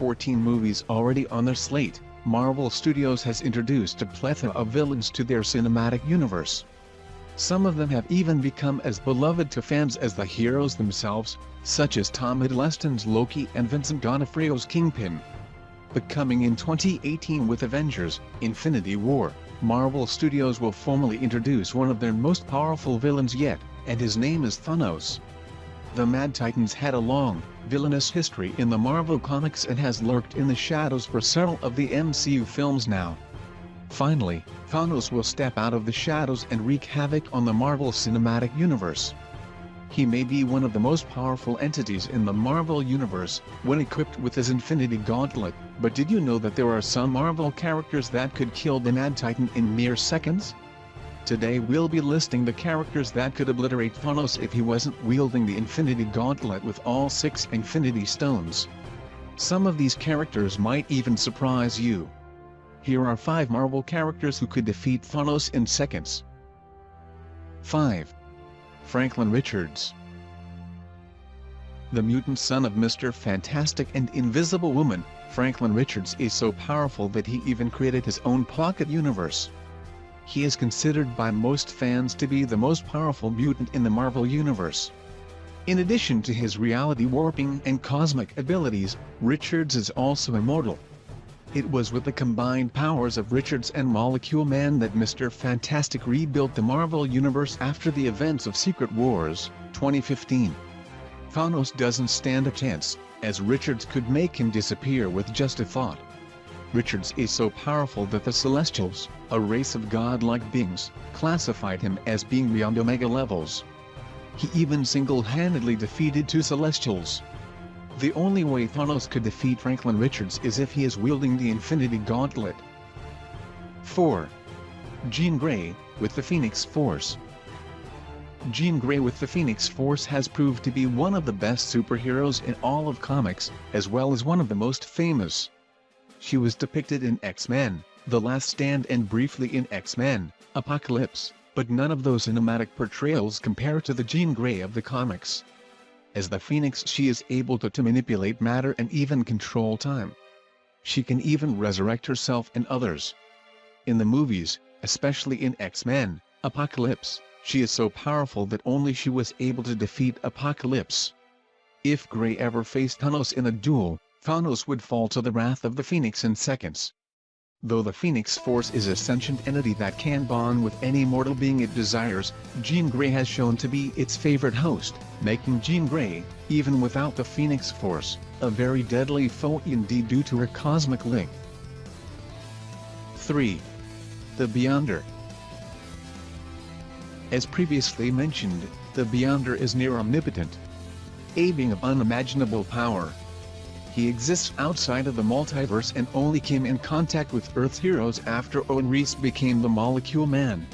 14 movies already on their slate, Marvel Studios has introduced a plethora of villains to their cinematic universe. Some of them have even become as beloved to fans as the heroes themselves, such as Tom Hiddleston's Loki and Vincent D'Onofrio's Kingpin. But coming in 2018 with Avengers: Infinity War, Marvel Studios will formally introduce one of their most powerful villains yet, and his name is Thanos. The Mad Titan's had a long, villainous history in the Marvel Comics and has lurked in the shadows for several of the MCU films now. Finally, Thanos will step out of the shadows and wreak havoc on the Marvel Cinematic Universe. He may be one of the most powerful entities in the Marvel Universe, when equipped with his Infinity Gauntlet, but did you know that there are some Marvel characters that could kill the Mad Titan in mere seconds? Today we'll be listing the characters that could obliterate Thanos if he wasn't wielding the Infinity Gauntlet with all 6 Infinity Stones. Some of these characters might even surprise you. Here are 5 Marvel characters who could defeat Thanos in seconds. 5. Franklin Richards. The mutant son of Mr. Fantastic and Invisible Woman, Franklin Richards is so powerful that he even created his own pocket universe. He is considered by most fans to be the most powerful mutant in the Marvel Universe. In addition to his reality warping and cosmic abilities, Richards is also immortal. It was with the combined powers of Richards and Molecule Man that Mr. Fantastic rebuilt the Marvel Universe after the events of Secret Wars, 2015. Thanos doesn't stand a chance, as Richards could make him disappear with just a thought. Richards is so powerful that the Celestials, a race of godlike beings, classified him as being beyond Omega levels. He even single-handedly defeated 2 Celestials. The only way Thanos could defeat Franklin Richards is if he is wielding the Infinity Gauntlet. 4. Jean Grey, with the Phoenix Force. Jean Grey with the Phoenix Force has proved to be one of the best superheroes in all of comics, as well as one of the most famous. She was depicted in X-Men: The Last Stand and briefly in X-Men: Apocalypse, but none of those cinematic portrayals compare to the Jean Grey of the comics. As the Phoenix, she is able to manipulate matter and even control time. She can even resurrect herself and others. In the movies, especially in X-Men: Apocalypse, she is so powerful that only she was able to defeat Apocalypse. If Grey ever faced Thanos in a duel, Thanos would fall to the wrath of the Phoenix in seconds. Though the Phoenix Force is a sentient entity that can bond with any mortal being it desires, Jean Grey has shown to be its favorite host, making Jean Grey, even without the Phoenix Force, a very deadly foe indeed due to her cosmic link. 3. The Beyonder. As previously mentioned, the Beyonder is near omnipotent, a being of unimaginable power. He exists outside of the multiverse and only came in contact with Earth's heroes after Owen Reese became the Molecule Man.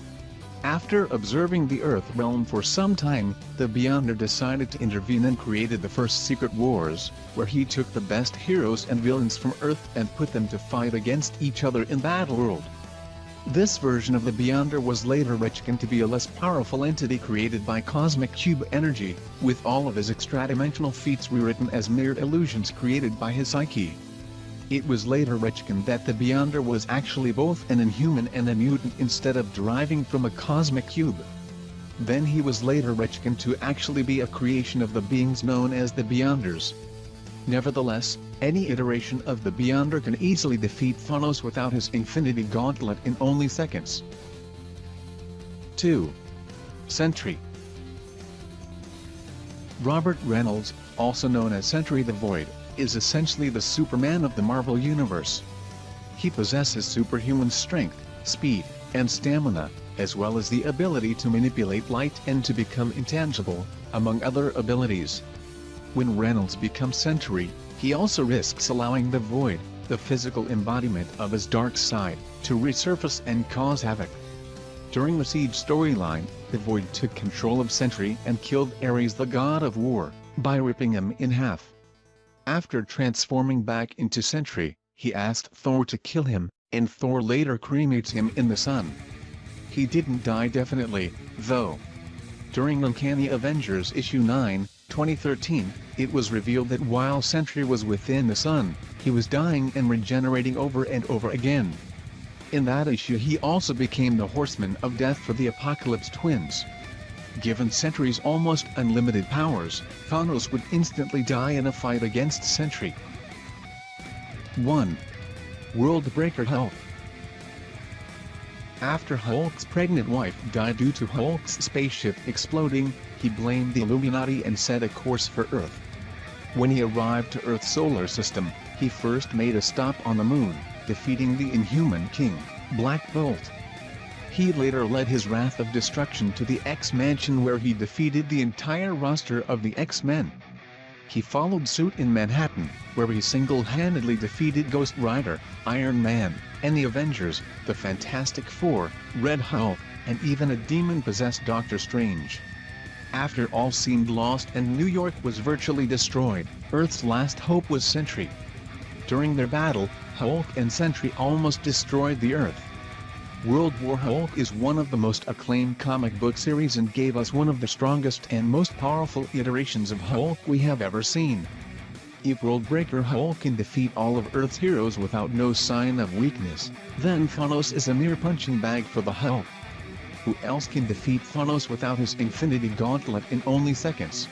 After observing the Earth realm for some time, the Beyonder decided to intervene and created the first Secret Wars, where he took the best heroes and villains from Earth and put them to fight against each other in Battleworld. This version of the Beyonder was later reckoned to be a less powerful entity created by cosmic cube energy, with all of his extra-dimensional feats rewritten as mere illusions created by his psyche. It was later reckoned that the Beyonder was actually both an inhuman and a mutant instead of deriving from a cosmic cube. Then he was later reckoned to actually be a creation of the beings known as the Beyonders. Nevertheless, any iteration of the Beyonder can easily defeat Thanos without his Infinity Gauntlet in only seconds. 2. Sentry. Robert Reynolds, also known as Sentry the Void, is essentially the Superman of the Marvel Universe. He possesses superhuman strength, speed, and stamina, as well as the ability to manipulate light and to become intangible, among other abilities. When Reynolds becomes Sentry, he also risks allowing the Void, the physical embodiment of his dark side, to resurface and cause havoc. During the Siege storyline, the Void took control of Sentry and killed Ares the god of war, by ripping him in half. After transforming back into Sentry, he asked Thor to kill him, and Thor later cremates him in the sun. He didn't die definitely, though. During Uncanny Avengers issue 9, 2013, it was revealed that while Sentry was within the sun, he was dying and regenerating over and over again. In that issue he also became the Horseman of Death for the Apocalypse Twins. Given Sentry's almost unlimited powers, Thanos would instantly die in a fight against Sentry. 1. Worldbreaker Hulk. After Hulk's pregnant wife died due to Hulk's spaceship exploding, he blamed the Illuminati and set a course for Earth. When he arrived to Earth's solar system, he first made a stop on the moon, defeating the Inhuman King, Black Bolt. He later led his Wrath of Destruction to the X-Mansion where he defeated the entire roster of the X-Men. He followed suit in Manhattan, where he single-handedly defeated Ghost Rider, Iron Man, and the Avengers, the Fantastic Four, Red Hulk, and even a demon-possessed Doctor Strange. After all seemed lost and New York was virtually destroyed, Earth's last hope was Sentry. During their battle, Hulk and Sentry almost destroyed the Earth. World War Hulk is one of the most acclaimed comic book series and gave us one of the strongest and most powerful iterations of Hulk we have ever seen. If Worldbreaker Hulk can defeat all of Earth's heroes without no sign of weakness, then Thanos is a mere punching bag for the Hulk. Who else can defeat Thanos without his Infinity Gauntlet in only seconds?